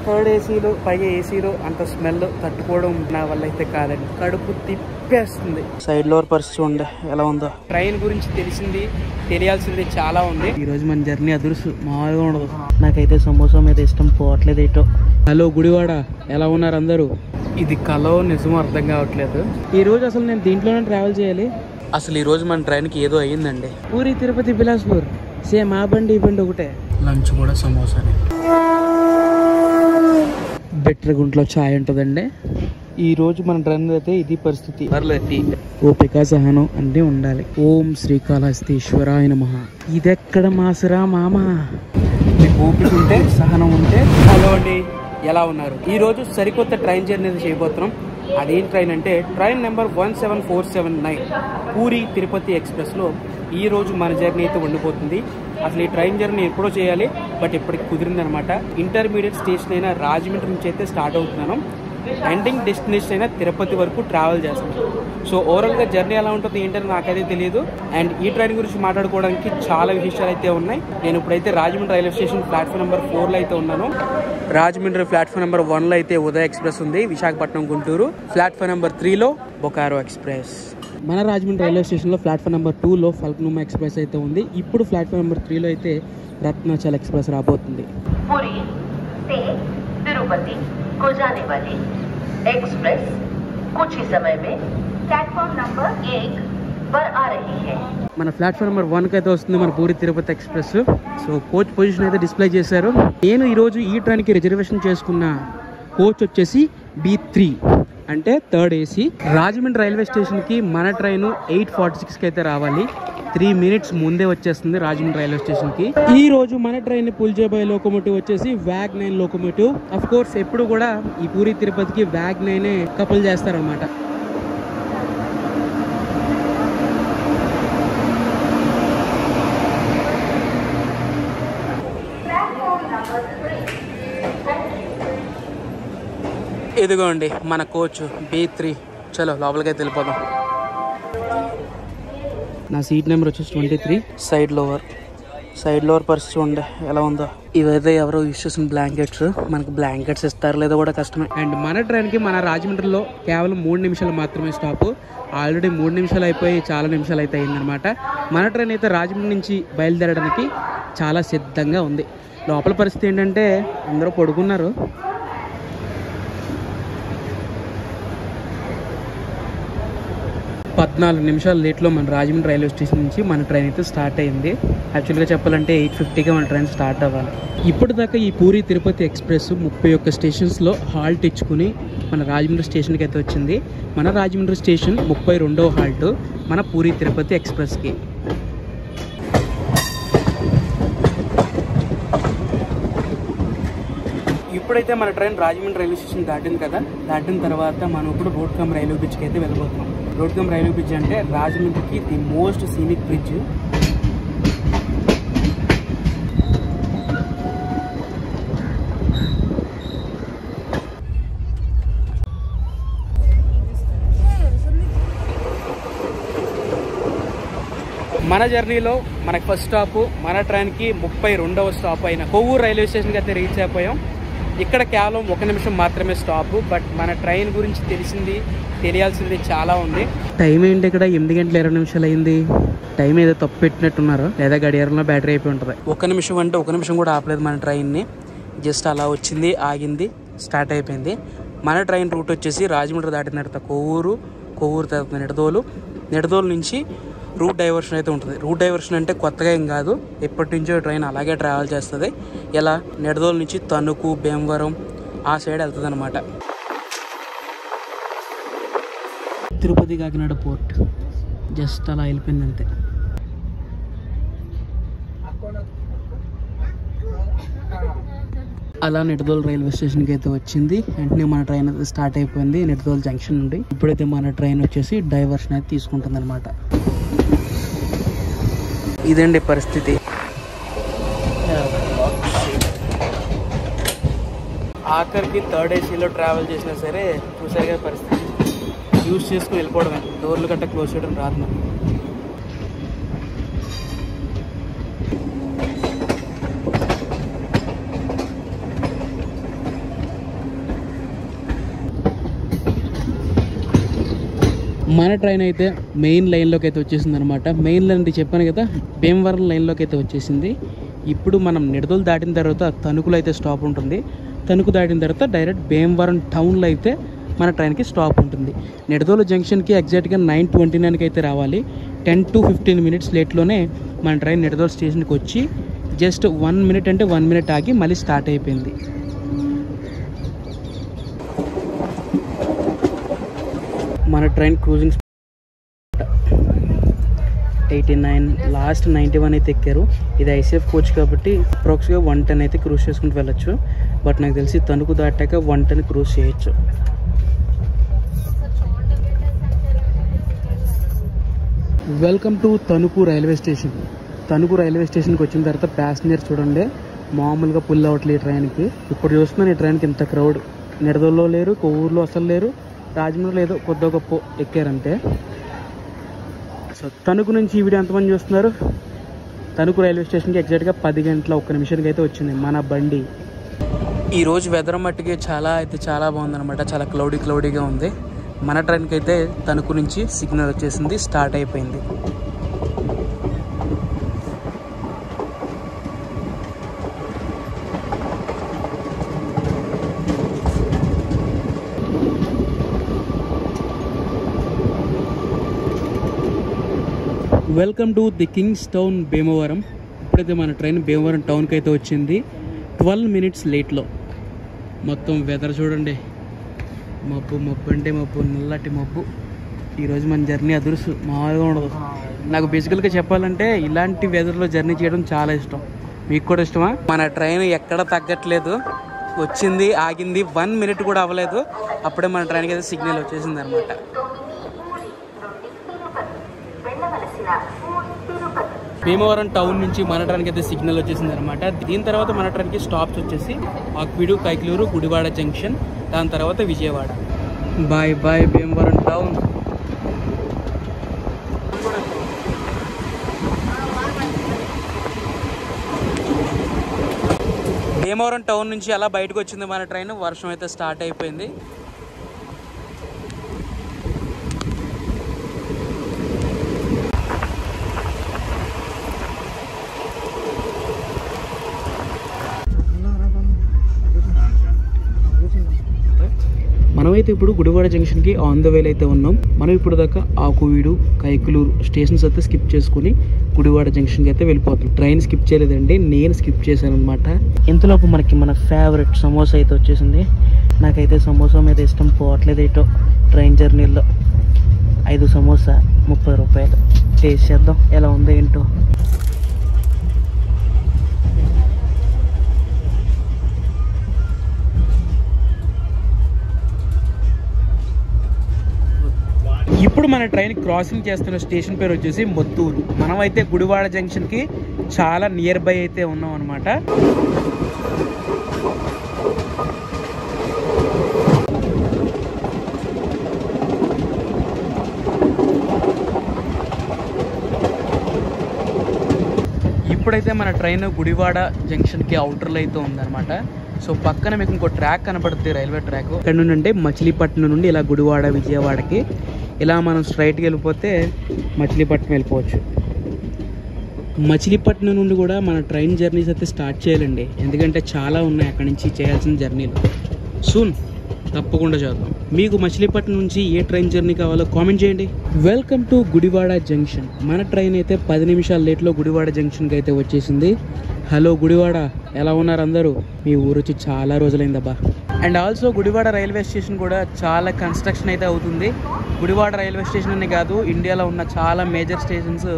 Third ఏసీలో పైగా ఏసీలో అంత స్మెల్ తట్టుకోవడం నా వల్ల అయితే కాదండి. కడుపు తిప్పేస్తుంది. సైడ్ లోవర్ పరిస్థితి ఉండే ఎలా ఉందో. ట్రైన్ గురించి తెలియాల్సింది చాలా ఉంది. ఈ రోజు మన జర్నీ అదురుసు మామూలుగా ఉండదు. నాకైతే సమోసా మీద ఇష్టం పోవట్లేదు ఏటో. హలో గుడివాడ, ఎలా ఉన్నారు అందరూ? ఇది కలో నిజమో అర్థం కావట్లేదు. ఈ రోజు అసలు నేను దీంట్లోనే ట్రావెల్ చేయాలి. అసలు ఈ రోజు మన ట్రైన్కి ఏదో అయ్యిందండి. పూరి తిరుపతి బిలాస్పూర్ సేమ్ ఆ బండి ఈ బండి ఒకటే. లంచ్ కూడా సమోసానే. బెటర్ గుంట్లో ఛాయ్ ఉంటుందండి. ఈ రోజు మన ట్రైన్ అయితే ఇది పరిస్థితి. ఓపిక సహనం అన్నీ ఉండాలి. ఓం శ్రీకాళహస్తీశ్వరాయ నమః. ఇదెక్కడ మాసరా మామ. మీకు ఓపిక ఉంటే సహనం ఉంటే. హలో అండి, ఎలా ఉన్నారు? ఈ రోజు సరికొత్త ట్రైన్ జర్నీ చేయబోతున్నాం. అదేం ట్రైన్ అంటే ట్రైన్ నెంబర్ 17479 పూరి తిరుపతి ఎక్స్ప్రెస్లో ఈ రోజు మన జర్నీ అయితే ఉండిపోతుంది. అసలు ఈ ట్రైన్ జర్నీ ఎప్పుడో చేయాలి, బట్ ఇప్పటికి కుదిరిందనమాట. ఇంటర్మీడియట్ స్టేషన్ అయినా రాజమండ్రి నుంచి అయితే స్టార్ట్ అవుతున్నాను. ఎండింగ్ డెస్టినేషన్ అయినా తిరుపతి వరకు ట్రావెల్ చేస్తున్నాను. సో ఓవరాల్గా జర్నీ ఎలా ఉంటుంది ఏంటని నాకైతే తెలియదు. అండ్ ఈ ట్రైన్ గురించి మాట్లాడుకోవడానికి చాలా విషయాలు అయితే ఉన్నాయి. నేను ఇప్పుడైతే Rajahmundry railway station platform number 4లో అయితే ఉన్నాను. రాజమండ్రి ప్లాట్ఫామ్ నెంబర్ 1లో అయితే ఉదయ్ ఎక్స్ప్రెస్ ఉంది, విశాఖపట్నం గుంటూరు. ప్లాట్ఫామ్ నెంబర్ 3లో బొకారో ఎక్స్ప్రెస్. మన రాజమండ్రి రైల్వే స్టేషన్లో ప్లాట్ఫామ్ నెంబర్ 2లో ఫల్క్నుమా ఎక్స్ప్రెస్ అయితే ఉంది. ఇప్పుడు ప్లాట్ఫామ్ నెంబర్ 3లో అయితే రత్నాచల్ ఎక్స్ప్రెస్ రాబోతుంది. पुरी से तिरुपति को जाने वाली एक्सप्रेस कुछ ही समय में प्लेटफॉर्म नंबर 1 पर आ रही है. మన ప్లాట్ఫామ్ నెంబర్ 1కి అయితే వస్తుంది మన Puri Tirupati express. So coach position అయితే డిస్ప్లే చేశారు. నేను ఈరోజు ఈ ట్రైన్కి రిజర్వేషన్ చేసుకున్న కోచ్ వచ్చేసి B3 అంటే థర్డ్ ఏసీ. రాజమండ్రి రైల్వే స్టేషన్కి మన ట్రైన్ 8:46కి అయితే రావాలి. 3 minutes ముందే వచ్చేస్తుంది రాజమండ్రి రైల్వే స్టేషన్కి. ఈ రోజు మన ట్రైన్ పుల్ చేయబోయే లోకోమోటివ్ వచ్చేసి WAG9 లోకోమోటివ్. అఫ్ కోర్స్ ఎప్పుడు కూడా ఈ పూరి తిరుపతికి WAG9 కపుల్ చేస్తారనమాట. ఇదిగోండి మన కోచ్ B3. చలో లోపలికైతే వెళ్ళిపోదాం. నా సీట్ నెంబర్ వచ్చేసి 23. సైడ్ లోవర్ పరిస్థితి ఉండే ఎలా ఉందో. ఇవైతే ఎవరో యూస్ చేసిన బ్లాంకెట్స్. మనకి బ్లాంకెట్స్ ఇస్తారు లేదో కూడా కష్టమే. అండ్ మన ట్రైన్కి మన రాజమండ్రిలో కేవలం 3 నిమిషాలు మాత్రమే స్టాప్. ఆల్రెడీ 3 నిమిషాలు అయిపోయి చాలా నిమిషాలు అయితే అయిందనమాట. మన ట్రైన్ అయితే రాజమండ్రి నుంచి బయలుదేరడానికి చాలా సిద్ధంగా ఉంది. లోపల పరిస్థితి ఏంటంటే అందరూ పడుకున్నారు. పద్నాలుగు నిమిషాలు లేట్లో మన రాజమండ్రి రైల్వే స్టేషన్ నుంచి మన ట్రైన్ అయితే స్టార్ట్ అయింది. యాక్చువల్గా చెప్పాలంటే 8:50కి మన ట్రైన్ స్టార్ట్ అవ్వాలి. ఇప్పటిదాకా ఈ పూరి తిరుపతి ఎక్స్ప్రెస్ 31 స్టేషన్స్లో హాల్ట్ ఇచ్చుకుని మన రాజమండ్రి స్టేషన్కి అయితే వచ్చింది. మన రాజమండ్రి స్టేషన్ 32వ హాల్ట్ మన పూరి తిరుపతి ఎక్స్ప్రెస్కి. ఇప్పుడైతే మన ట్రైన్ రాజమండ్రి రైల్వే స్టేషన్ దాటింది కదా. దాటిన తర్వాత మనం ఇప్పుడు రోడ్కమ్ రైల్వే బ్రిడ్జ్కి అయితే వెళ్ళిపోతున్నాం. రోడ్కమ్ రైల్వే బ్రిడ్జ్ అంటే రాజమండ్రికి ది మోస్ట్ సీనిక్ బ్రిడ్జ్. మన జర్నీలో మనకి ఫస్ట్ స్టాప్ మన ట్రైన్కి 32వ స్టాప్ అయిన కొవ్వూరు రైల్వే స్టేషన్కి అయితే రీచ్ అయిపోయాం. ఇక్కడ కేవలం 1 నిమిషం మాత్రమే స్టాప్. బట్ మన ట్రైన్ గురించి తెలియాల్సింది చాలా ఉంది. టైం ఏంటి ఇక్కడ 8:20 అయింది. టైం ఏదో తప్పు పెట్టినట్టున్నారు, లేదా గడియారంలో బ్యాటరీ అయిపోయి ఉంటుంది. 1 నిమిషం అంటే 1 నిమిషం కూడా ఆపలేదు మన ట్రైన్ని. జస్ట్ అలా వచ్చింది, ఆగింది, స్టార్ట్ అయిపోయింది. మన ట్రైన్ రూట్ వచ్చేసి రాజమండ్రి దాటిన తర్వాత కొవ్వూరు తర్వాత నిడదోలు నుంచి రూట్ డైవర్షన్ అయితే ఉంటుంది. రూట్ డైవర్షన్ అంటే కొత్తగా ఏం కాదు, ఎప్పటి నుంచో ట్రైన్ అలాగే ట్రావెల్ చేస్తుంది. ఇలా నిడదోలు నుంచి తణుకు, భీమవరం ఆ సైడ్ వెళ్తుంది అనమాట. తిరుపతి కాకినాడ పోర్ట్ జస్ట్ అలా వెళ్ళిపోయింది అంతే. అలా నిడదోలు రైల్వే స్టేషన్కి అయితే వచ్చింది. వెంటనే మన ట్రైన్ అయితే స్టార్ట్ అయిపోయింది నిడదోలు జంక్షన్ నుండి. ఇప్పుడైతే మన ట్రైన్ వచ్చేసి డైవర్షన్ అయితే తీసుకుంటుంది అనమాట. ఇదండి పరిస్థితి. ఆఖరికి థర్డ్ ఏసీలో ట్రావెల్ చేసినా సరే చూసారుగా పరిస్థితి. యూజ్ చేసుకుని వెళ్ళిపోవడమే, డోర్లు గట్ట క్లోజ్ చేయడం రాదు నాకు. మన ట్రైన్ అయితే మెయిన్ లైన్లోకి అయితే వచ్చేసింది అనమాట. మెయిన్ లైన్ చెప్పాను కదా, భీమవరం లైన్లోకి అయితే వచ్చేసింది. ఇప్పుడు మనం నిడదోలు దాటిన తర్వాత తణుకులో అయితే స్టాప్ ఉంటుంది. తణుకు దాటిన తర్వాత డైరెక్ట్ భీమవరం టౌన్లో అయితే మన ట్రైన్కి స్టాప్ ఉంటుంది. నిడదోలు జంక్షన్కి ఎగ్జాక్ట్గా 9:29కి అయితే రావాలి. 10 to 15 minutes లేట్లోనే మన ట్రైన్ నిడదోలు స్టేషన్కి వచ్చి జస్ట్ 1 minute అంటే 1 minute ఆగి మళ్ళీ స్టార్ట్ అయిపోయింది. మన ట్రైన్ క్రూజింగ్ 89, లాస్ట్ 91 అయితే ఎక్కారు. ఇది ఐసీఎఫ్ కోచ్ కాబట్టి అప్రాక్స్గా 110 అయితే క్రూజ్ చేసుకుంటూ వెళ్ళొచ్చు. బట్ నాకు తెలిసి తణుకు దాటాక 110 క్రూజ్ చేయొచ్చు. Welcome to Tanuku railway station. Tanuku railway స్టేషన్కి వచ్చిన తర్వాత ప్యాసింజర్ చూడండి మామూలుగా పుల్ అవ్వట్లేదు ట్రైన్కి. ఇప్పుడు చూస్తున్నాను ఈ ట్రైన్కి ఇంత క్రౌడ్. నిడదల్లో లేరు, కొవ్వూరులో అసలు లేరు, రాజమండ్రిలో ఏదో కొద్ది గొప్ప ఎక్కారంటే. సో తణుకు నుంచి ఈ వీడియో ఎంతమంది చూస్తున్నారు? తణుకు రైల్వే స్టేషన్కి ఎగ్జాక్ట్గా 10 గంటల 1 నిమిషానికి అయితే వచ్చింది మన బండి. ఈరోజు వెదర్ మట్టుకి చాలా బాగుందన్నమాట. చాలా క్లౌడీగా ఉంది. మన ట్రైన్కి అయితే తణుకు నుంచి సిగ్నల్ వచ్చేసింది, స్టార్ట్ అయిపోయింది. Welcome to the Kings town Bhimavaram. ఇప్పుడైతే మన ట్రైన్ భీమవరం టౌన్కి అయితే వచ్చింది 12 minutes లేట్లో. మొత్తం వెదర్ చూడండి, మబ్బు అంటే మబ్బు, నల్లటి మబ్బు. ఈరోజు మన జర్నీ అదురుసు మామూలుగా ఉండదు. నాకు బేసికల్గా చెప్పాలంటే ఇలాంటి వెదర్లో జర్నీ చేయడం చాలా ఇష్టం. మీకు కూడా ఇష్టమా? మన ట్రైన్ ఎక్కడ తగ్గట్లేదు, వచ్చింది ఆగింది 1 minute కూడా అవ్వలేదు, అప్పుడే మన ట్రైన్కి అయితే సిగ్నల్ వచ్చేసింది అనమాట. భీమవరం టౌన్ నుంచి మన ట్రైన్కి అయితే సిగ్నల్ వచ్చేసింది అనమాట. దీని తర్వాత మన ట్రైన్కి స్టాప్స్ వచ్చేసి ఆక్వీడు, కైకలూరు, గుడివాడ జంక్షన్, దాని తర్వాత Vijayawada. Via Bhimavaram town. Bhimavaram town నుంచి అలా బయటకు వచ్చింది మన ట్రైన్. వర్షం అయితే స్టార్ట్ అయిపోయింది. మనమైతే ఇప్పుడు గుడివాడ జంక్షన్కి ఆన్ ద వేలో అయితే ఉన్నాం. మనం ఇప్పుడు దాకా ఆకువీడు, కైకలూరు స్టేషన్స్ అయితే స్కిప్ చేసుకుని గుడివాడ జంక్షన్కి అయితే వెళ్ళిపోతాం. ట్రైన్ స్కిప్ చేయలేదండి, నేను స్కిప్ చేశాను అనమాట. ఇంతలోపు మనకి మన ఫేవరెట్ సమోసా అయితే వచ్చేసింది. నాకైతే సమోసా మీద ఇష్టం పోవట్లేదు ఏటో. ట్రైన్ జర్నీలో 5 సమోసా 30 రూపాయలు. టేస్ట్ చేద్దాం ఎలా ఉందో ఏంటో. ఇప్పుడు మన ట్రైన్ క్రాసింగ్ చేస్తున్న స్టేషన్ పేరు వచ్చేసి మొత్తూరు. మనమైతే గుడివాడ జంక్షన్కి చాలా నియర్ బై అయితే ఉన్నాం అనమాట. ఇప్పుడైతే మన ట్రైన్ గుడివాడ జంక్షన్కి అవుటర్లో అయితే ఉందన్నమాట. సో పక్కన మీకు ఇంకో ట్రాక్ కనపడుతుంది, రైల్వే ట్రాక్. ఇక్కడ నుండి అంటే మచిలీపట్నం నుండి ఇలా గుడివాడ, విజయవాడకి ఇలా మనం స్ట్రైట్కి వెళ్ళిపోతే మచిలీపట్నం వెళ్ళిపోవచ్చు. మచిలీపట్నం నుండి కూడా మన ట్రైన్ జర్నీస్ అయితే స్టార్ట్ చేయాలండి, ఎందుకంటే చాలా ఉన్నాయి అక్కడి నుంచి చేయాల్సిన జర్నీలు. సూన్ తప్పకుండా చేద్దాం. మీకు మచిలీపట్నం నుంచి ఏ ట్రైన్ జర్నీ కావాలో కామెంట్ చేయండి. Welcome to Gudivada junction. మన ట్రైన్ అయితే 10 నిమిషాల లేట్లో గుడివాడ జంక్షన్కి అయితే వచ్చేసింది. హలో గుడివాడ, ఎలా ఉన్నారు అందరూ? మీ ఊరు వచ్చి చాలా రోజులైందబ్బా. And also Gudivada railway station కూడా చాలా కన్స్ట్రక్షన్ అయితే అవుతుంది. గుడివాడ రైల్వే స్టేషన్ అనే కాదు, ఇండియాలో ఉన్న చాలా మేజర్ స్టేషన్స్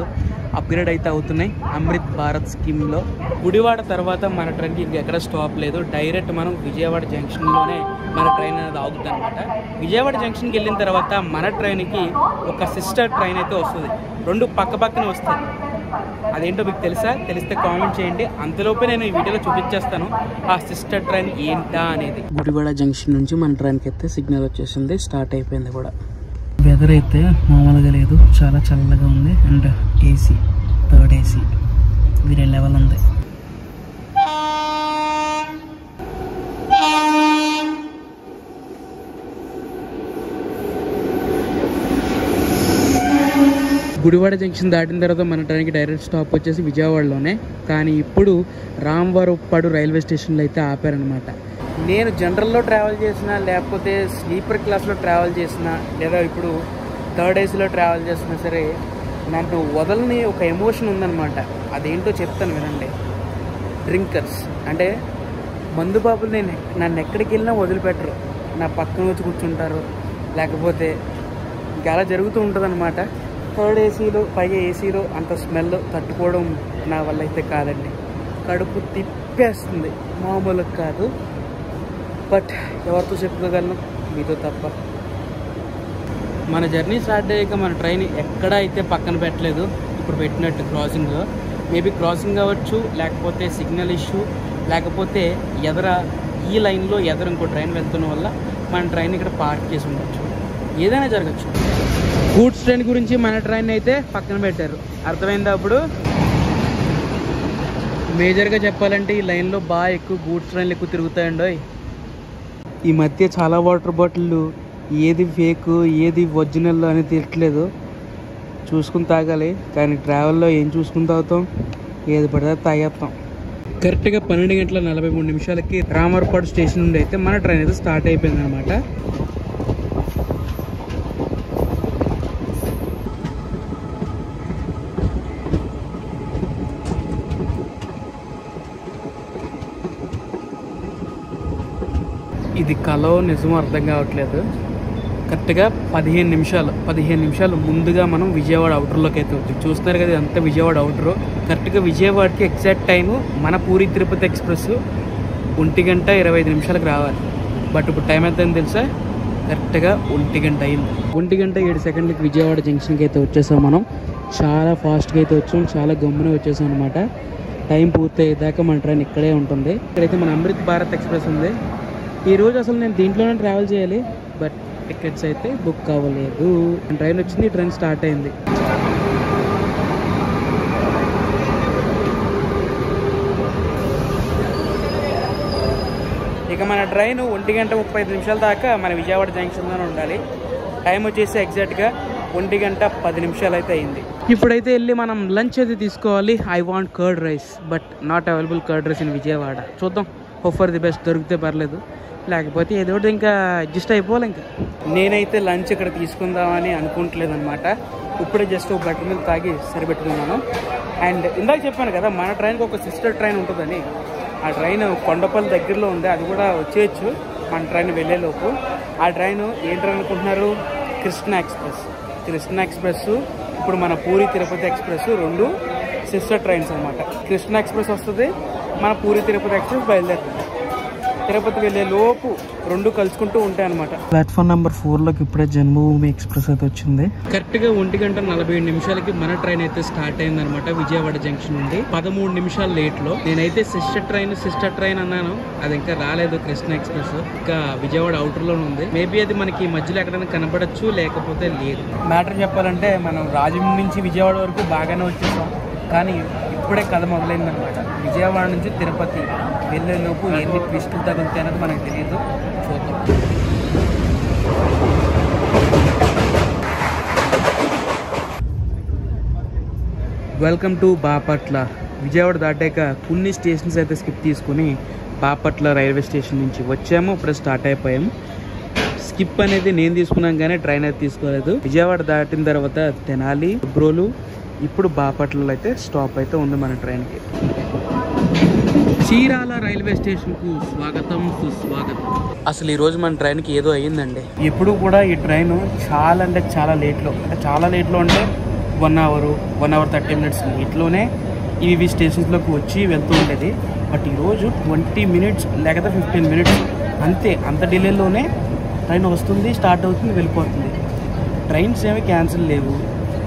అప్గ్రేడ్ అయితే అవుతున్నాయి అమృత్ భారత్ స్కీమ్లో. గుడివాడ తర్వాత మన ట్రైన్కి ఇంకెక్కడ స్టాప్ లేదు. డైరెక్ట్ మనం విజయవాడ జంక్షన్లోనే మన ట్రైన్ అనేది ఆగుతుంది అనమాట. విజయవాడ జంక్షన్కి వెళ్ళిన తర్వాత మన ట్రైన్కి ఒక సిస్టర్ ట్రైన్ అయితే వస్తుంది. 2 పక్కనే వస్తాయి. అదేంటో మీకు తెలుసా? తెలిస్తే కామెంట్ చేయండి. అంతలోపే నేను ఈ వీడియోలో చూపించేస్తాను ఆ సిస్టర్ ట్రైన్ ఏంటా అనేది. గుడివాడ జంక్షన్ నుంచి మన ట్రైన్కి అయితే సిగ్నల్ వచ్చేసింది, స్టార్ట్ అయిపోయింది కూడా. వెదర్ అయితే మామూలుగా లేదు, చాలా చల్లగా ఉంది. అండ్ ఏసీ, 3rd AC వేరే లెవెల్ ఉంది. గుడివాడ జంక్షన్ దాటిన తర్వాత మన ట్రైన్కి డైరెక్ట్ స్టాప్ వచ్చేసి విజయవాడలోనే. కానీ ఇప్పుడు రామవరపాడు రైల్వే స్టేషన్లో అయితే ఆపారనమాట. నేను జనరల్లో ట్రావెల్ చేసిన, లేకపోతే స్లీపర్ క్లాస్లో ట్రావెల్ చేసిన, లేదా ఇప్పుడు థర్డ్ ఏసీలో ట్రావెల్ చేసినా సరే నాకు వదలని ఒక ఎమోషన్ ఉందన్నమాట. అదేంటో చెప్తాను వినండి. డ్రింకర్స్ అంటే మందు బాబులు నన్ను ఎక్కడికి వెళ్ళినా వదిలిపెట్టరు, నా పక్కన వచ్చి కూర్చుంటారు, లేకపోతే ఇంకా అలా జరుగుతూ ఉంటుంది అనమాట. థర్డ్ ఏసీలో, పైగా ఏసీలో అంత స్మెల్ తట్టుకోవడం నా వల్ల అయితే కాదండి. కడుపు తిప్పేస్తుంది, మామూలు కాదు. బట్ ఎవరితో చెప్పుకోగలను, మీతో తప్ప. మన జర్నీ స్టార్ట్ అయ్యాక మన ట్రైన్ ఎక్కడా అయితే పక్కన పెట్టలేదు, ఇప్పుడు పెట్టినట్టు క్రాసింగ్లో. మేబీ క్రాసింగ్ అవ్వచ్చు, లేకపోతే సిగ్నల్ ఇష్యూ, లేకపోతే ఎదర ఈ లైన్లో ఎదర ఇంకో ట్రైన్ వెళ్తున్న వల్ల మన ట్రైన్ ఇక్కడ పార్క్ చేసి ఉండొచ్చు, ఏదైనా జరగచ్చు. గూడ్స్ ట్రైన్ గురించి మన ట్రైన్ అయితే పక్కన పెట్టారు, అర్థమైందా? అప్పుడు మేజర్గా చెప్పాలంటే ఈ లైన్లో బాగా ఎక్కువ గూడ్స్ ట్రైన్లు ఎక్కువ తిరుగుతాయండి. ఈ మధ్య చాలా వాటర్ బాటిళ్ళు ఏది ఫేక్ ఏది ఒరిజినల్ అని తెలియట్లేదు, చూసుకుని తాగాలి. కానీ ట్రావెల్లో ఏం చూసుకుని తాగుతాం, ఏది పడితే తాగేస్తాం. కరెక్ట్గా 12:43 రామవరపాడు స్టేషన్ నుండి అయితే మన ట్రైన్ అయితే స్టార్ట్ అయిపోయింది అనమాట. ఇది కలో నిజమో అర్థం కావట్లేదు. కరెక్ట్గా 15 నిమిషాలు ముందుగా మనం విజయవాడ అవుటర్లోకి అయితే వచ్చి చూస్తున్నారు కదా, అంతా విజయవాడ అవుటరు. కరెక్ట్గా విజయవాడకి ఎగ్జాక్ట్ టైము మన పూరి తిరుపతి ఎక్స్ప్రెస్ 1:25 రావాలి. బట్ ఇప్పుడు టైం ఎంత అని తెలుసా? కరెక్ట్గా 1 గంట అయింది. 1:07 విజయవాడ జంక్షన్కి అయితే వచ్చేసాం మనం. చాలా ఫాస్ట్గా అయితే వచ్చాం, చాలా గమ్మున వచ్చేసాం అనమాట. టైం పూర్తి అయ్యేదాకా మన ట్రైన్ ఇక్కడే ఉంటుంది. ఇక్కడైతే మన అమృత్ భారత్ ఎక్స్ప్రెస్ ఉంది. ఈరోజు అసలు నేను దీంట్లోనే ట్రావెల్ చేయాలి, బట్ టికెట్స్ అయితే బుక్ అవ్వలేదు. ట్రైన్ వచ్చింది, ట్రైన్ స్టార్ట్ అయింది. ఇక మన ట్రైన్ 1:35 దాకా మన విజయవాడ జంక్షన్లోనే ఉండాలి. టైం వచ్చేసి ఎగ్జాక్ట్గా 1:10 అయితే అయింది. ఇప్పుడైతే వెళ్ళి మనం లంచ్ అయితే తీసుకోవాలి. I want curd rice, but not available curd rice in Vijayawada. చూద్దాం, హోప్ ఫర్ ది బెస్ట్, దొరికితే పర్లేదు, లేకపోతే ఏదో ఒకటి ఇంకా అడ్జస్ట్ అయిపోవాలి. ఇంకా నేనైతే లంచ్ ఇక్కడ తీసుకుందామని అనుకోవట్లేదు అనమాట. ఇప్పుడే జస్ట్ ఒక బటర్ మిల్క్ తాగి సరిపెట్టుకున్నాను. అండ్ ఇందాక చెప్పాను కదా మన ట్రైన్కి ఒక సిస్టర్ ట్రైన్ ఉంటుందని. ఆ ట్రైన్ కొండపల్లి దగ్గరలో ఉంది, అది కూడా వచ్చేయచ్చు మన ట్రైన్ వెళ్ళేలోపు. ఆ ట్రైన్ ఏ ట్రైన్ అనుకుంటున్నారు? కృష్ణ ఎక్స్ప్రెస్. ఇప్పుడు మన పూరి తిరుపతి ఎక్స్ప్రెస్ రెండు సిస్టర్ ట్రైన్స్ అనమాట. కృష్ణ ఎక్స్ప్రెస్ వస్తుంది, మన పూరి తిరుపతి ఎక్స్ప్రెస్ బయలుదేరుతుంది. తిరుపతి వెళ్ళే లోపు రెండు కలుసుకుంటూ ఉంటాయి అనమాట. ప్లాట్ఫామ్ నెంబర్ 4లోకి ఇప్పుడే జన్మభూమి ఎక్స్ప్రెస్ అయితే వచ్చింది. కరెక్ట్గా 1:47 మన ట్రైన్ అయితే స్టార్ట్ అయింది అనమాట విజయవాడ జంక్షన్ నుండి. 13 నిమిషాలు లేట్లో. నేనైతే సిస్టర్ ట్రైన్ అన్నాను, అది ఇంకా రాలేదు. కృష్ణ ఎక్స్ప్రెస్ ఇంకా విజయవాడ అవుటర్ లోనే ఉంది. మేబీ అది మనకి మధ్యలో ఎక్కడైనా కనపడచ్చు, లేకపోతే లేదు. మ్యాటర్ చెప్పాలంటే మనం రాజమండ్రి నుంచి విజయవాడ వరకు బాగానే వచ్చేసాం, కానీ ఇప్పుడే కథ మొదలైంది అనమాట. విజయవాడ నుంచి తిరుపతి వెళ్ళేలోపు ఎన్ని ట్విస్టులు తగులుతాయి అన్నది మనకు తెలియదు, చూద్దాం. Welcome to Bapatla. విజయవాడ దాటాక కొన్ని స్టేషన్స్ అయితే స్కిప్ తీసుకుని బాపట్ల రైల్వే స్టేషన్ నుంచి వచ్చాము. ఇప్పుడు స్టార్ట్ అయిపోయాము. స్కిప్ అనేది నేను తీసుకున్నాను కానీ ట్రైన్ అయితే తీసుకోలేదు. విజయవాడ దాటిన తర్వాత తెనాలి, బ్రోలు, ఇప్పుడు బాపట్లలో అయితే స్టాప్ అయితే ఉంది మన ట్రైన్కి. చీరాల రైల్వే స్టేషన్కు స్వాగతం, సుస్వాగతం. అసలు ఈరోజు మన ట్రైన్కి ఏదో అయ్యిందండి. ఎప్పుడు కూడా ఈ ట్రైన్ చాలా అంటే చాలా లేట్లో అంటే 1 అవర్ 30 మినిట్స్ ఇట్లోనే ఇవి స్టేషన్స్లోకి వచ్చి వెళ్తూ ఉండేది. బట్ ఈరోజు 20 మినిట్స్ లేకపోతే 15 మినిట్స్ అంతే. అంత డిలేలోనే ట్రైన్ వస్తుంది, స్టార్ట్ అవుతుంది, వెళ్ళిపోతుంది. ట్రైన్స్ ఏమి క్యాన్సిల్ లేవు,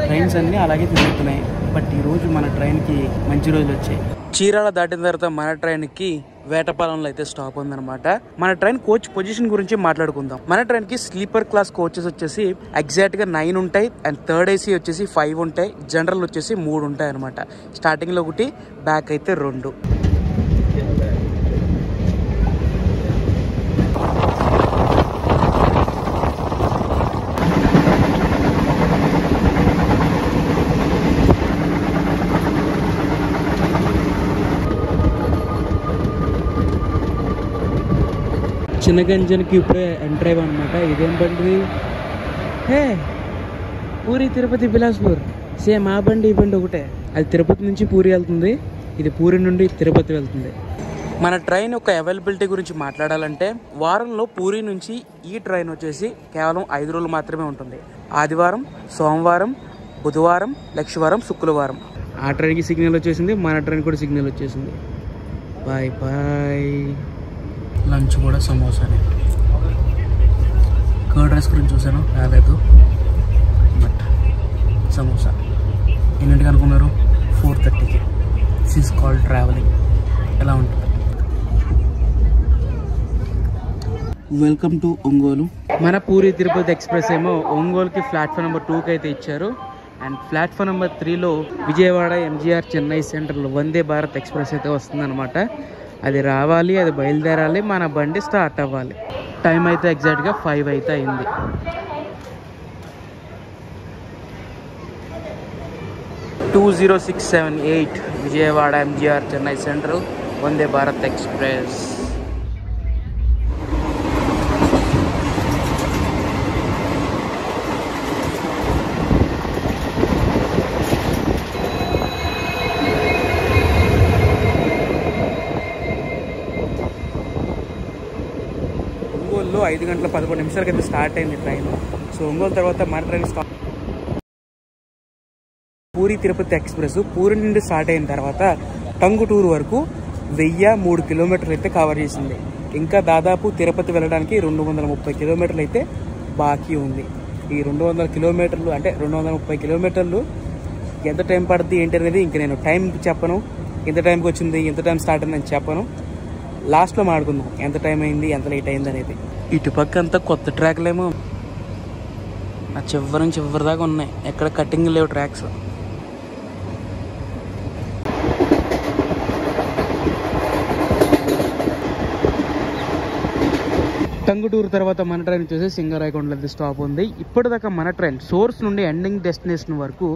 ట్రైన్స్ అన్నీ అలాగే తిరుగుతున్నాయి. బట్ ఈరోజు మన ట్రైన్కి మంచి రోజులు వచ్చాయి. చీరాల దాటిన తర్వాత మన ట్రైన్కి వేటపాలెంలో అయితే స్టాప్ ఉందన్నమాట. మన ట్రైన్ కోచ్ పొజిషన్ గురించి మాట్లాడుకుందాం. మన ట్రైన్కి స్లీపర్ క్లాస్ కోచెస్ వచ్చేసి ఎగ్జాక్ట్గా 9 ఉంటాయి, అండ్ థర్డ్ ఏసీ వచ్చేసి 5 ఉంటాయి, జనరల్ వచ్చేసి 3 ఉంటాయి అనమాట. స్టార్టింగ్లో 1, బ్యాక్ అయితే 2. చిన్న గంజన్కి ఇప్పుడే ఎంటర్ అయ్యామన్నమాట. ఇదేం బండి? హే, పూరి తిరుపతి బిలాస్పూర్ సేమ్. ఆ బండి ఈ బండి ఒకటే. అది తిరుపతి నుంచి పూరి వెళ్తుంది, ఇది పూరి నుండి తిరుపతి వెళ్తుంది. మన ట్రైన్ యొక్క అవైలబిలిటీ గురించి మాట్లాడాలంటే వారంలో పూరి నుంచి ఈ ట్రైన్ వచ్చేసి కేవలం 5 రోజులు మాత్రమే ఉంటుంది. ఆదివారం, సోమవారం, బుధవారం, లక్షవారం, శుక్రవారం. ఆ ట్రైన్కి సిగ్నల్ వచ్చేసింది, మన ట్రైన్ కూడా సిగ్నల్ వచ్చేసింది. Bye bye. లంచ్ కూడా సమోసానే. కర్డ్ రైస్ గురించి చూసాను, రాలేదు. బట్ సమోసా ఎన్నింటికి అనుకున్నారు? 4:30కి. This is called travelling. ఎలా ఉంటుంది? Welcome to Ongole. మన పూరి తిరుపతి ఎక్స్ప్రెస్ ఏమో ఒంగోలుకి ప్లాట్ఫామ్ నెంబర్ 2కి అయితే ఇచ్చారు. అండ్ ప్లాట్ఫామ్ నెంబర్ 3లో Vijayawada, MGR, Chennai central Vande Bharat express అయితే వస్తుందన్నమాట. అది రావాలి, అది బయలుదేరాలి, మన బండి స్టార్ట్ అవ్వాలి. టైం అయితే ఎగ్జాక్ట్గా 5 అయితే అయింది. (2067) Vijayawada, MGR, Chennai central Vande Bharat express. ఒంగోలులో 5:11 అయితే స్టార్ట్ అయింది ట్రైన్. సో ఒంగోలు తర్వాత మన train stop. Puri Tirupati express puri నుండి స్టార్ట్ అయిన తర్వాత టంగుటూరు వరకు 1003 కిలోమీటర్లు అయితే కవర్ చేసింది. ఇంకా దాదాపు తిరుపతి వెళ్ళడానికి 230 కిలోమీటర్లు అయితే బాకీ ఉంది. ఈ 200 కిలోమీటర్లు అంటే 230 కిలోమీటర్లు ఎంత టైం పడుతుంది ఏంటి అనేది ఇంక నేను టైం చెప్పను. ఎంత టైంకి వచ్చింది, ఎంత టైం స్టార్ట్ అయిందని చెప్పను. లాస్ట్లో మాట్లాడుకుందాం ఎంత టైం అయింది, ఎంత లేట్ అయింది అనేది. ఇటుపక్క అంతా కొత్త ట్రాక్లేమో ఆ చివరి నుంచి చివరి దాకా ఉన్నాయి. ఎక్కడ కటింగ్ లేవు ట్రాక్స్. టంగుటూరు తర్వాత మన ట్రైన్ వచ్చేసి సింగరాయకొండలో స్టాప్ ఉంది. ఇప్పటిదాకా మన ట్రైన్ సోర్స్ నుండి ఎండింగ్ డెస్టినేషన్ వరకు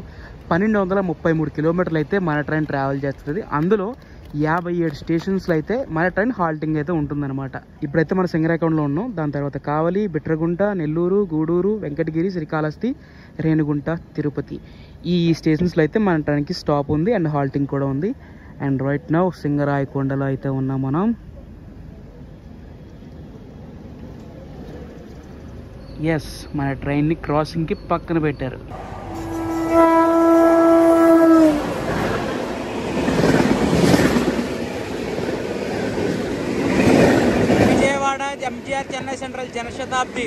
1233 కిలోమీటర్లు అయితే మన ట్రైన్ ట్రావెల్ చేస్తుంది. అందులో 57 స్టేషన్స్లో అయితే మన ట్రైన్ హాల్టింగ్ అయితే ఉంటుందన్నమాట. ఇప్పుడైతే మన సింగరాయకొండలో ఉన్నాం. దాని తర్వాత కావలి, బిట్రగుంట, నెల్లూరు, గూడూరు, వెంకటగిరి, శ్రీకాళహస్తి, రేణిగుంట, తిరుపతి ఈ స్టేషన్స్లో అయితే మన ట్రైన్కి స్టాప్ ఉంది అండ్ హాల్టింగ్ కూడా ఉంది. అండ్ రైట్ నౌ సింగరాయకొండలో అయితే ఉన్నాం మనం. ఎస్, మన ట్రైన్ని క్రాసింగ్కి పక్కన పెట్టారు. Vijayawada, MGR, Chennai central Janshatabdi.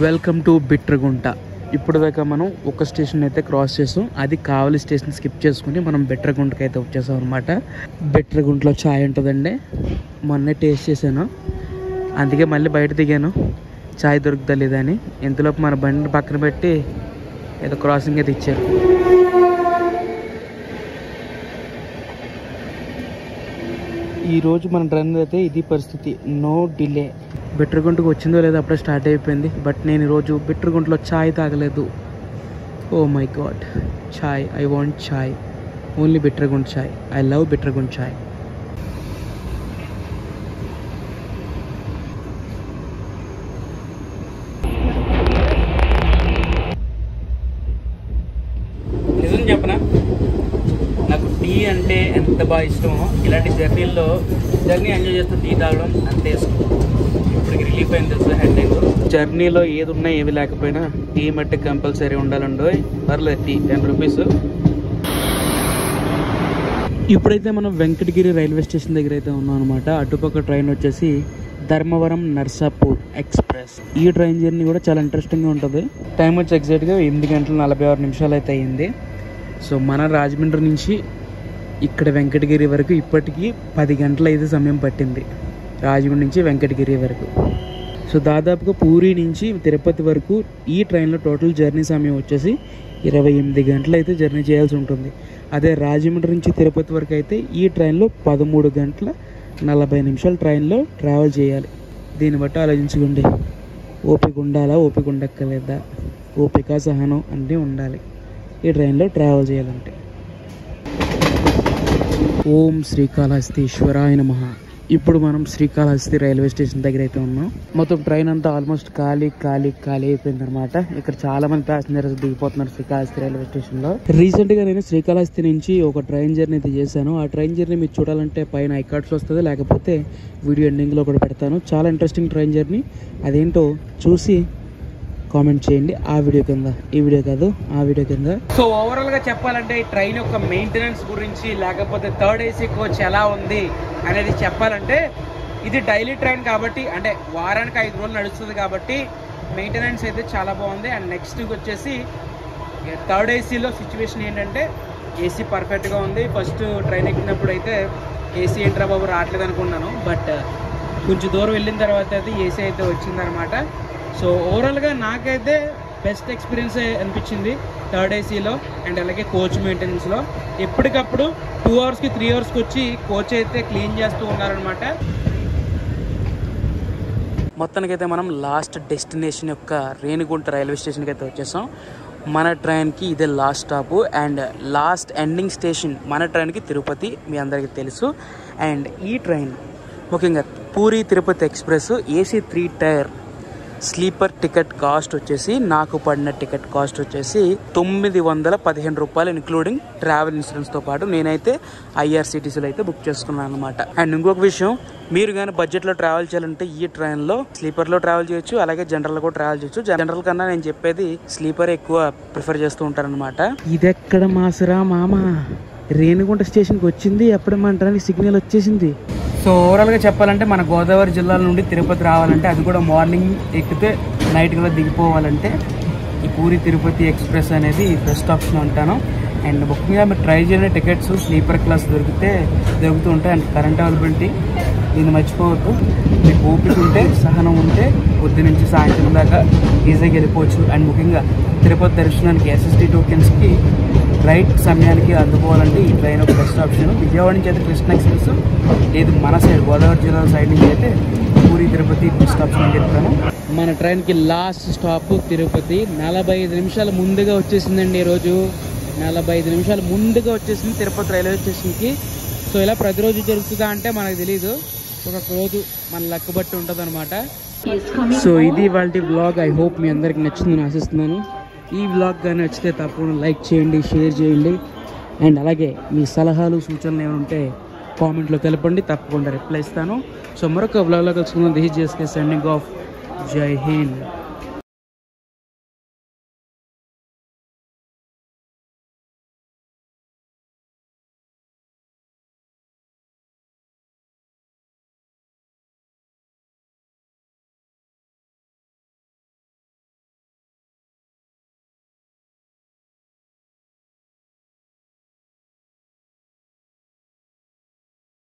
Welcome to Bitragunta. ఇప్పుడు దాకా మనం ఒక స్టేషన్ అయితే క్రాస్ చేసాం. అది కావలి స్టేషన్ స్కిప్ చేసుకుని మనం బిట్రగుంటకి అయితే వచ్చేసాం అనమాట. బిట్రగుంటలో ఛాయ్ ఉంటుందండి. మొన్నే టేస్ట్ చేశాను, అందుకే మళ్ళీ బయట దిగాను ఛాయ్ దొరుకుతా లేదని. ఇంతలోపు మన బండి పక్కన పెట్టి ఏదో క్రాసింగ్ అయితే ఇచ్చారు. ఈరోజు మన ట్రైన్ అయితే ఇది పరిస్థితి, నో డిలే. బిట్రగుంటకు వచ్చిందో లేదో అప్పుడే స్టార్ట్ అయిపోయింది. బట్ నేను ఈరోజు బిట్రగుంటలో ఛాయ్ తాగలేదు. Oh my God, chai, I want chai, only Bitragunta chai. I love Bitragunta chai. నిజం చెప్పనా, నాకు టీ అంటే ఎంత బాగా ఇష్టమో. ఇలాంటి జర్నీ ఎంజాయ్ చేస్తూ టీ తాగడం అంతే ఇష్టం. ఇప్పటికి రిలీఫ్ అయింది తెలుసు హెడ్ఏక్. జర్నీలో ఏది ఉన్నా ఏవి లేకపోయినా టీ మట్టి కంపల్సరీ ఉండాలండి. పర్లేదు, టీ 10 రూపీస్. ఇప్పుడైతే మనం వెంకటగిరి రైల్వే స్టేషన్ దగ్గర అయితే ఉన్నాం అనమాట. అటుపక్క ట్రైన్ వచ్చేసి ధర్మవరం నర్సాపూర్ ఎక్స్ప్రెస్. ఈ ట్రైన్ జర్నీ కూడా చాలా ఇంట్రెస్టింగ్గా ఉంటుంది. టైం వచ్చి ఎగ్జాక్ట్గా 8:46 అయితే అయింది. సో మన రాజమండ్రి నుంచి ఇక్కడ వెంకటగిరి వరకు ఇప్పటికీ 10 గంటలు అయితే సమయం పట్టింది, రాజమండ్రి నుంచి వెంకటగిరి వరకు. సో దాదాపుగా పూరి నుంచి తిరుపతి వరకు ఈ ట్రైన్లో టోటల్ జర్నీ సమయం వచ్చేసి 28 గంటలు అయితే జర్నీ చేయాల్సి ఉంటుంది. అదే రాజమండ్రి నుంచి తిరుపతి వరకు అయితే ఈ ట్రైన్లో 13 గంటల 40 నిమిషాలు ట్రైన్లో ట్రావెల్ చేయాలి. దీన్ని బట్టి ఆలోచించుకోండి. ఓపిక ఉండాలా, ఓపిక ఉండక్కర్లేదా, ఓపిక సహనం అన్నీ ఉండాలి ఈ ట్రైన్లో ట్రావెల్ చేయాలంటే. ఓం శ్రీకాళహస్తీశ్వరాయ నమః. ఇప్పుడు మనం శ్రీకాళహస్తి రైల్వే స్టేషన్ దగ్గర అయితే ఉన్నాం. మొత్తం ట్రైన్ అంతా ఆల్మోస్ట్ ఖాళీ అయిపోయింది అనమాట. ఇక్కడ చాలా మంది ప్యాసింజర్స్ దిగిపోతున్నారు శ్రీకాళహస్తి రైల్వే స్టేషన్ లో. రీసెంట్ గా నేను శ్రీకాళహస్తి నుంచి ఒక ట్రైన్ జర్నీ అయితే చేశాను. ఆ ట్రైన్ జర్నీ మీరు చూడాలంటే పైన ఐకార్డ్స్ వస్తుంది, లేకపోతే వీడియో ఎండింగ్ లో కూడా పెడతాను. చాలా ఇంట్రెస్టింగ్ ట్రైన్ జర్నీ. అదేంటో చూసి కామెంట్ చేయండి ఆ వీడియో కింద, ఈ వీడియో కాదు ఆ వీడియో కింద. సో ఓవరాల్ గా చెప్పాలంటే ఈ ట్రైన్ యొక్క మెయింటెనెన్స్ గురించి, లేకపోతే థర్డ్ ఏసీ కోచ్ ఎలా ఉంది అనేది చెప్పాలంటే, ఇది డైలీ ట్రైన్ కాబట్టి, అంటే వారానికి 5 రోజులు నడుస్తుంది కాబట్టి మెయింటెనెన్స్ అయితే చాలా బాగుంది. అండ్ నెక్స్ట్ వచ్చేసి థర్డ్ ఏసీలో సిచ్యువేషన్ ఏంటంటే ఏసీ పర్ఫెక్ట్గా ఉంది. ఫస్ట్ ట్రైన్ ఎక్కినప్పుడు అయితే ఏసీ ఏంట్రా బాబు రావట్లేదు అనుకున్నాను, బట్ కొంచెం దూరం వెళ్ళిన తర్వాత అయితే ఏసీ అయితే వచ్చిందనమాట. సో ఓవరాల్గా నాకైతే బెస్ట్ ఎక్స్పీరియన్స్ అనిపించింది థర్డ్ ఏసీలో. అండ్ అలాగే కోచ్ మెయింటెనెన్స్లో ఎప్పటికప్పుడు 2 అవర్స్కి 3 అవర్స్కి వచ్చి కోచ్ అయితే క్లీన్ చేస్తూ ఉన్నారనమాట. మొత్తానికైతే మనం లాస్ట్ డెస్టినేషన్ యొక్క రేణిగుంట రైల్వే స్టేషన్కి అయితే వచ్చేసాం. మన ట్రైన్కి ఇదే last stop and last ending station మన ట్రైన్కి తిరుపతి, మీ అందరికీ తెలుసు. అండ్ ఈ ట్రైన్ ముఖ్యంగా Puri Tirupati express AC 3 tier sleeper ticket cost వచ్చేసి, నాకు పడిన టికెట్ కాస్ట్ వచ్చేసి 915 రూపాయలు ఇంక్లూడింగ్ ట్రావెల్ ఇన్సూరెన్స్తో పాటు. నేనైతే ఐఆర్సిటీసీలో అయితే బుక్ చేసుకున్నాను అనమాట. అండ్ ఇంకొక విషయం, మీరు కానీ బడ్జెట్లో ట్రావెల్ చేయాలంటే ఈ ట్రైన్లో స్లీపర్లో ట్రావెల్ చేయొచ్చు, అలాగే జనరల్లో కూడా ట్రావెల్ చేయొచ్చు. జనరల్ కన్నా నేను చెప్పేది స్లీపర్ ఎక్కువ ప్రిఫర్ చేస్తూ ఉంటారనమాట. ఇది ఎక్కడ మాసరా మామ, రేణిగుంట స్టేషన్కి వచ్చింది, అప్పుడే మన ట్రైన్ సిగ్నల్ వచ్చేసింది. సో ఓవరాల్గా చెప్పాలంటే మన గోదావరి జిల్లాల నుండి తిరుపతి రావాలంటే, అది కూడా మార్నింగ్ ఎక్కితే నైట్ కూడా దిగిపోవాలంటే ఈ పూరి తిరుపతి ఎక్స్ప్రెస్ అనేది బెస్ట్ ఆప్షన్ అంటాను. అండ్ ముఖ్యంగా మీరు ట్రై చేయని టికెట్స్ స్లీపర్ క్లాస్ దొరుకుతూ ఉంటాయి. అండ్ కరెంట్ అవైలబిలిటీ దీన్ని మర్చిపోవద్దు. మీకు ఓపిక ఉంటే, సహనం ఉంటే పొద్దు నుంచి సాయంత్రం దాకా ఈజీగా వెళ్ళిపోవచ్చు. అండ్ ముఖ్యంగా తిరుపతి దర్శనానికి ఎస్ఎస్టీ టోకెన్స్కి రైట్ సమయానికి అందుకోవాలంటే ఈ ట్రైన్ ఒక బెస్ట్ ఆప్షన్. విజయవాడ నుంచి అయితే కృష్ణ ఎక్స్ప్రెస్, లేదు మన సైడ్ గోదావరి జిల్లా సైడ్ నుంచి అయితే పూరి తిరుపతి బెస్ట్ ఆప్షన్ అని చెప్తాను. మన ట్రైన్కి లాస్ట్ స్టాప్ తిరుపతి. 45 నిమిషాలు ముందుగా వచ్చేసిందండి ఈరోజు. 45 నిమిషాలు ముందుగా వచ్చేసింది తిరుపతి రైల్వే స్టేషన్కి. సో ఇలా ప్రతిరోజు జరుగుతుందా అంటే మనకు తెలీదు, ఒక రోజు మన లక్ బట్టి ఉంటుంది అనమాట. సో ఇది వాళ్ళ వ్లాగ్. ఐ హోప్ మీ అందరికి నచ్చిందని ఆశిస్తున్నాను. ఈ వ్లాగ్ కానీ నచ్చితే తప్పకుండా లైక్ చేయండి, షేర్ చేయండి. అండ్ అలాగే మీ సలహాలు సూచనలు ఏమైనా ఉంటే కామెంట్లో తెలపండి, తప్పకుండా రిప్లై ఇస్తాను. సో మరొక వ్లాగ్లో కలుసుకుందాం. This is just signing off. జై హింద్.